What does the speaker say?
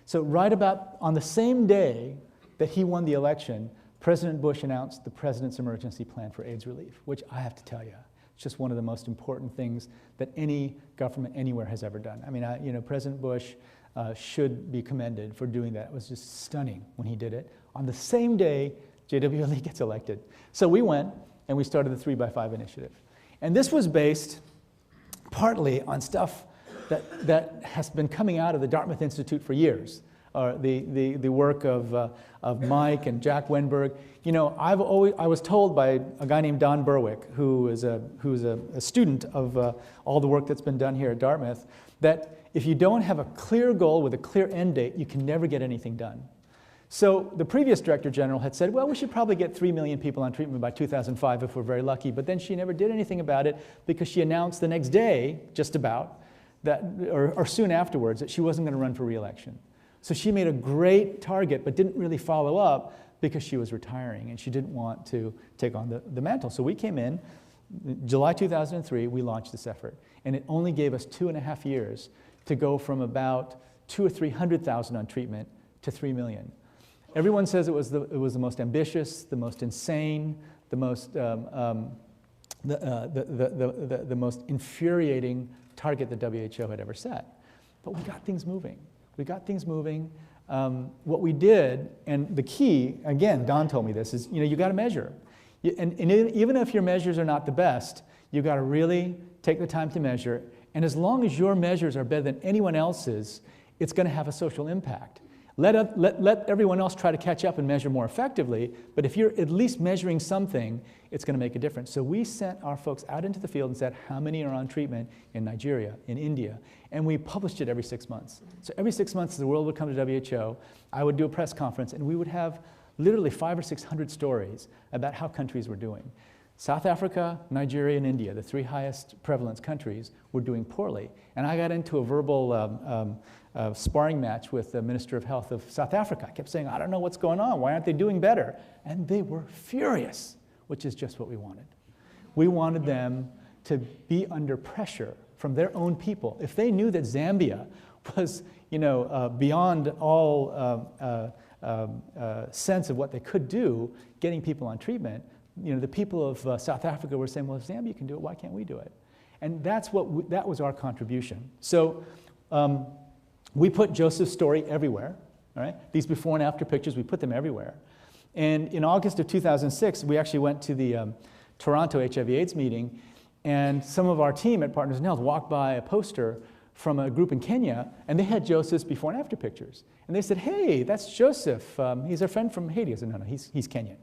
So right about on the same day that he won the election, President Bush announced the President's Emergency Plan for AIDS Relief, which I have to tell you, it's just one of the most important things that any government anywhere has ever done. I mean, President Bush should be commended for doing that. It was just stunning when he did it. On the same day, J.W. Lee gets elected. So we went and we started the 3x5 initiative. And this was based partly on stuff that has been coming out of the Dartmouth Institute for years. The work of Mike and Jack Wenberg. You know, I was told by a guy named Don Berwick, who's a student of all the work that's been done here at Dartmouth, that if you don't have a clear goal with a clear end date, you can never get anything done. So the previous Director General had said, well, we should probably get 3 million people on treatment by 2005 if we're very lucky, but then she never did anything about it because she announced the next day, just about, that, or soon afterwards, that she wasn't going to run for re-election. So she made a great target, but didn't really follow up because she was retiring and she didn't want to take on the mantle. So we came in, July 2003, we launched this effort. And it only gave us 2.5 years to go from about 200,000 or 300,000 on treatment to 3 million. Everyone says it was the most ambitious, the most insane, the most most infuriating target the WHO had ever set. But we got things moving. We got things moving. What we did, and the key, again, Don told me this, is you got to measure. And even if your measures are not the best, you got to really take the time to measure. And as long as your measures are better than anyone else's, it's going to have a social impact. Let everyone else try to catch up and measure more effectively, but if you're at least measuring something, it's going to make a difference. So we sent our folks out into the field and said, how many are on treatment in Nigeria, in India? And we published it every 6 months. So every 6 months, the world would come to WHO, I would do a press conference, and we would have literally 500 or 600 stories about how countries were doing. South Africa, Nigeria, and India, the 3 highest prevalence countries, were doing poorly. And I got into a verbal sparring match with the Minister of Health of South Africa. I kept saying, I don't know what's going on. Why aren't they doing better? And they were furious, which is just what we wanted. We wanted them to be under pressure from their own people. If they knew that Zambia was, beyond all sense of what they could do, getting people on treatment, the people of South Africa were saying, well, if Zambia can do it, why can't we do it? And that was our contribution. So we put Joseph's story everywhere, all right? These before and after pictures, we put them everywhere. And in August of 2006, we actually went to the Toronto HIV/AIDS meeting, and some of our team at Partners in Health walked by a poster from a group in Kenya, and they had Joseph's before and after pictures. And they said, hey, that's Joseph. He's our friend from Haiti. I said, no, he's Kenyan.